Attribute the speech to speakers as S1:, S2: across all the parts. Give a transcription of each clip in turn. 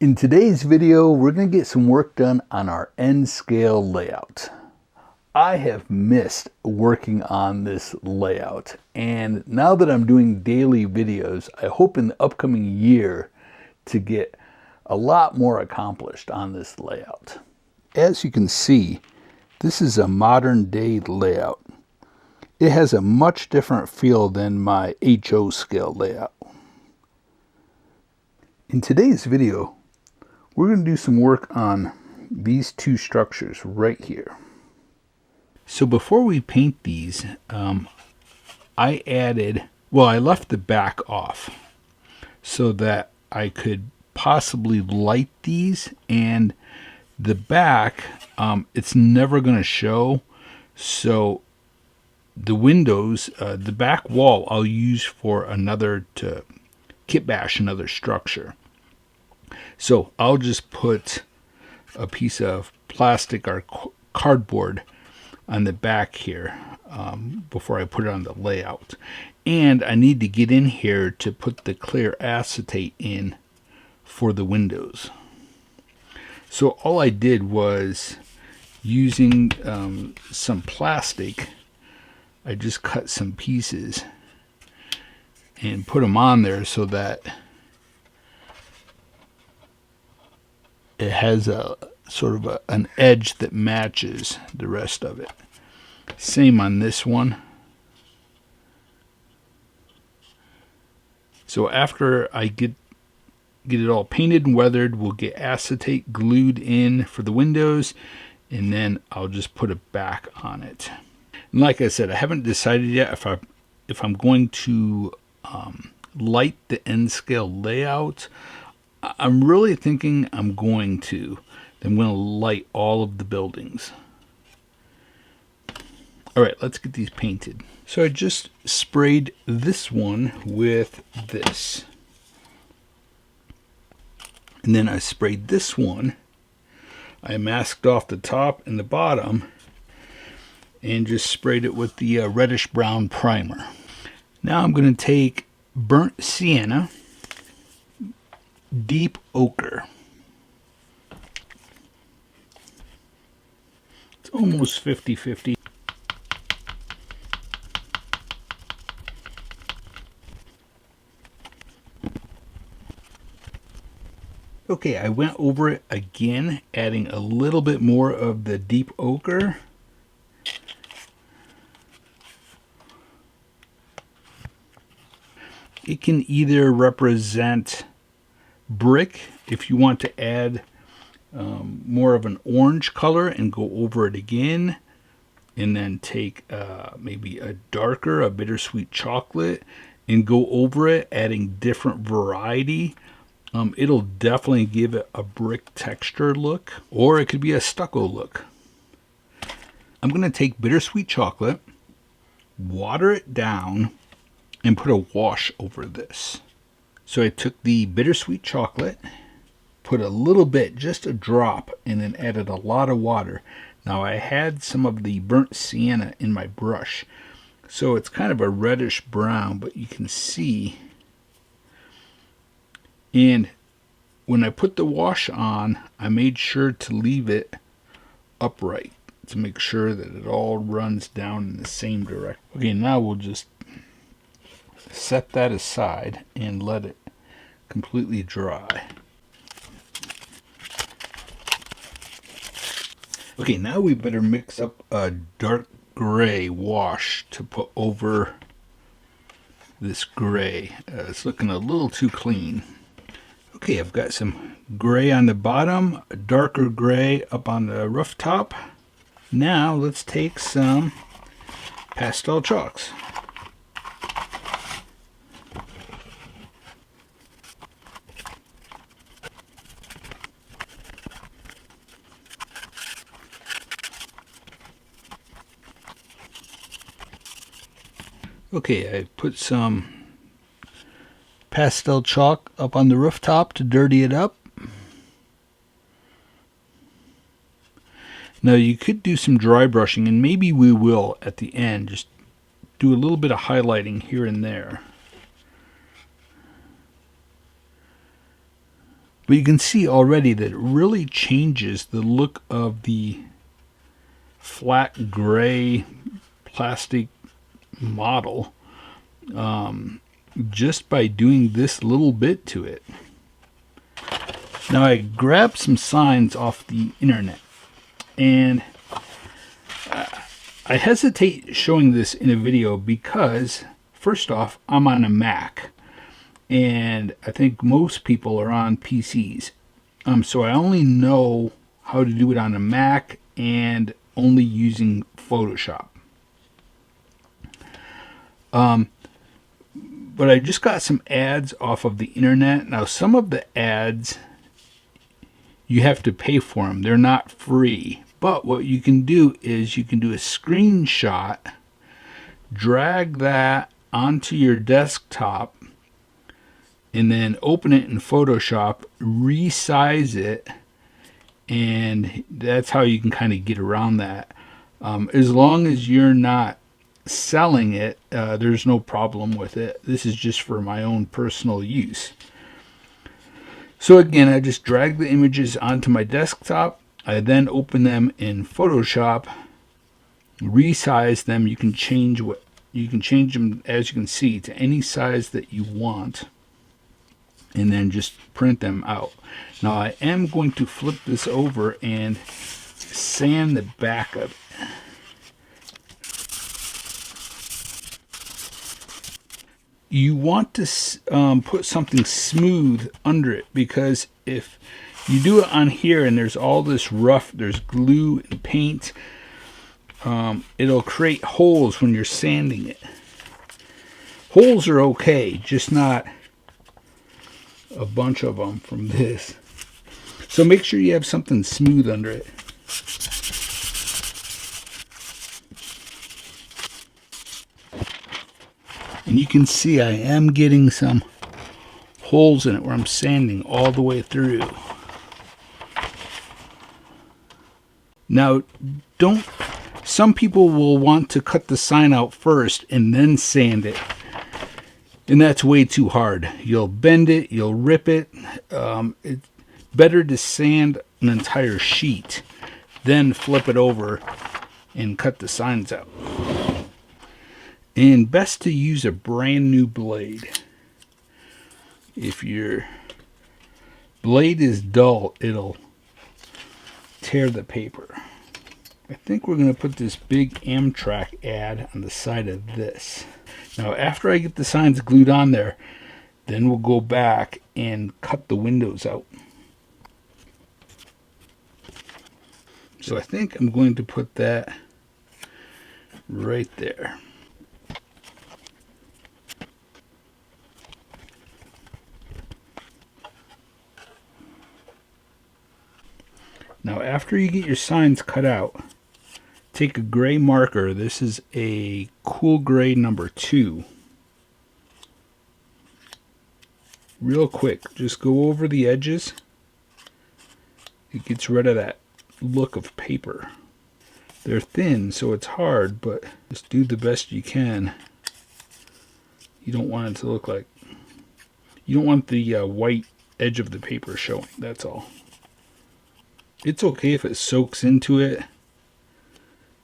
S1: In today's video, we're going to get some work done on our end scale layout. I have missed working on this layout, and now that I'm doing daily videos, I hope in the upcoming year to get a lot more accomplished on this layout. As you can see, this is a modern day layout. It has a much different feel than my HO scale layout. In today's video, we're going to do some work on these two structures right here. So before we paint these, I left the back off so that I could possibly light these, and the back, it's never going to show. So the windows, the back wall, I'll use for to kit bash another structure. So I'll just put a piece of plastic or cardboard on the back here before I put it on the layout. And I need to get in here to put the clear acetate in for the windows. So all I did was, using some plastic, I just cut some pieces and put them on there so that it has a sort of an edge that matches the rest of it. Same on this one. So after I get it all painted and weathered, we'll get acetate glued in for the windows, and then I'll just put it back on it. And like I said, I haven't decided yet if I'm going to light the end scale layout. I'm really thinking I'm going to light all of the buildings. All right, let's get these painted. So I just sprayed this one with this. And then I sprayed this one. I masked off the top and the bottom and just sprayed it with the reddish brown primer. Now I'm going to take burnt sienna, deep ochre. It's almost 50-50. Okay, I went over it again, adding a little bit more of the deep ochre. It can either represent brick if you want to add more of an orange color and go over it again, and then take maybe a bittersweet chocolate and go over it, adding different variety. It'll definitely give it a brick texture look, or it could be a stucco look. I'm going to take bittersweet chocolate, water it down, and put a wash over this. So I took the bittersweet chocolate, put a little bit, just a drop, and then added a lot of water. Now I had some of the burnt sienna in my brush, so it's kind of a reddish brown, but you can see. And when I put the wash on, I made sure to leave it upright to make sure that it all runs down in the same direction. Okay, now we'll just set that aside and let it completely dry. Okay, now we better mix up a dark gray wash to put over this gray. It's looking a little too clean. Okay, I've got some gray on the bottom, a darker gray up on the rooftop. Now let's take some pastel chalks. Okay, I put some pastel chalk up on the rooftop to dirty it up. Now you could do some dry brushing, and maybe we will at the end, just do a little bit of highlighting here and there. But you can see already that it really changes the look of the flat gray plastic model just by doing this little bit to it. Now I grabbed some signs off the internet, and I hesitate showing this in a video because, first off, I'm on a Mac, and I think most people are on PCs. So I only know how to do it on a Mac and only using Photoshop. But I just got some ads off of the internet. Now, some of the ads, you have to pay for them. They're not free. But what you can do is you can do a screenshot, drag that onto your desktop, and then open it in Photoshop, resize it, and that's how you can kind of get around that. As long as you're not selling it, there's no problem with it. This is just for my own personal use. So again, I just drag the images onto my desktop. I then open them in Photoshop, resize them. You can change them, as you can see, to any size that you want, and then just print them out. Now I am going to flip this over and sand the back of it. You want to put something smooth under it, because if you do it on here and there's all this rough, there's glue and paint, it'll create holes when you're sanding it. Holes are okay, just not a bunch of them from this. So make sure you have something smooth under it. And you can see I am getting some holes in it where I'm sanding all the way through. Now, some people will want to cut the sign out first and then sand it. And that's way too hard. You'll bend it, you'll rip it. It's better to sand an entire sheet, then flip it over and cut the signs out. And best to use a brand new blade. If your blade is dull, it'll tear the paper. I think we're going to put this big Amtrak ad on the side of this. Now, after I get the signs glued on there, then we'll go back and cut the windows out. So I think I'm going to put that right there. Now, after you get your signs cut out, take a gray marker. This is a cool gray number 2. Real quick, just go over the edges. It gets rid of that look of paper. They're thin, so it's hard, but just do the best you can. You don't want it to look like, you don't want the white edge of the paper showing, that's all. It's okay if it soaks into it.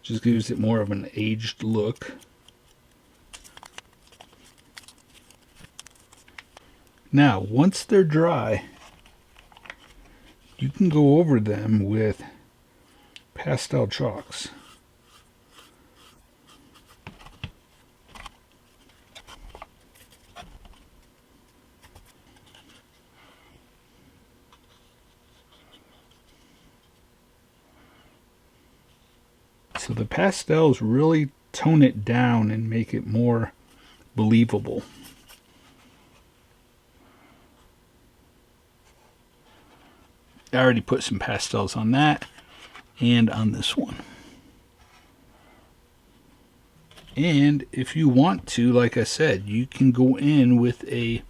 S1: Just gives it more of an aged look. Now, once they're dry, you can go over them with pastel chalks. So the pastels really tone it down and make it more believable. I already put some pastels on that and on this one. And if you want to, like I said, you can go in with a,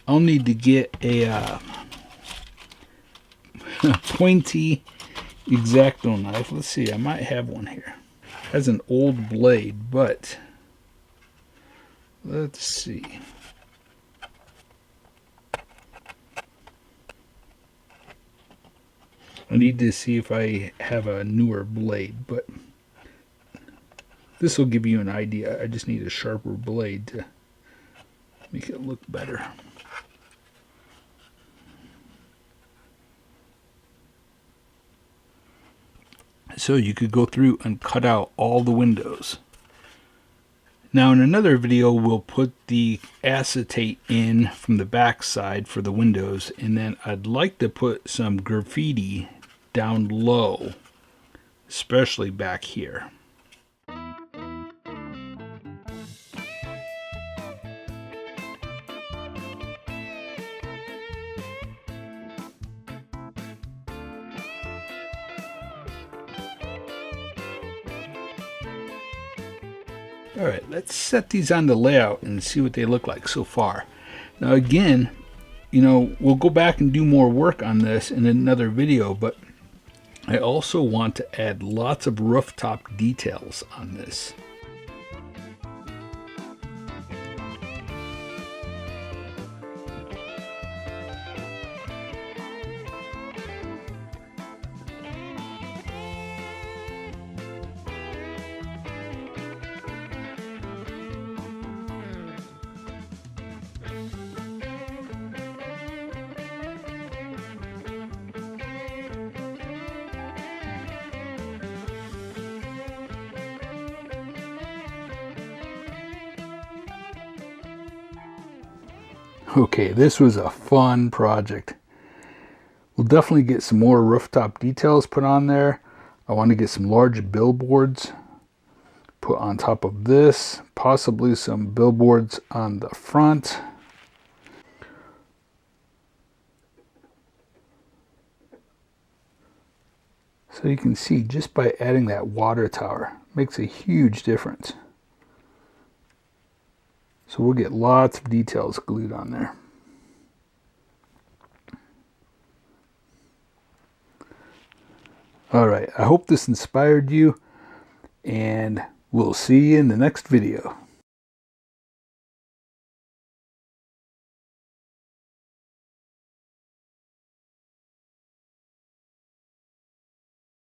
S1: I'll need to get a pointy X-Acto knife. Let's see, I might have one here. It has an old blade, but let's see. I need to see if I have a newer blade, but this will give you an idea. I just need a sharper blade to make it look better. So you could go through and cut out all the windows. Now in another video we'll put the acetate in from the back side for the windows, and then I'd like to put some graffiti down low, especially back here. Alright, let's set these on the layout and see what they look like so far. Now again, we'll go back and do more work on this in another video, but I also want to add lots of rooftop details on this. Okay, this was a fun project. We'll definitely get some more rooftop details put on there. I want to get some large billboards put on top of this, possibly some billboards on the front. So you can see just by adding that water tower makes a huge difference. So we'll get lots of details glued on there. Alright, I hope this inspired you, and we'll see you in the next video.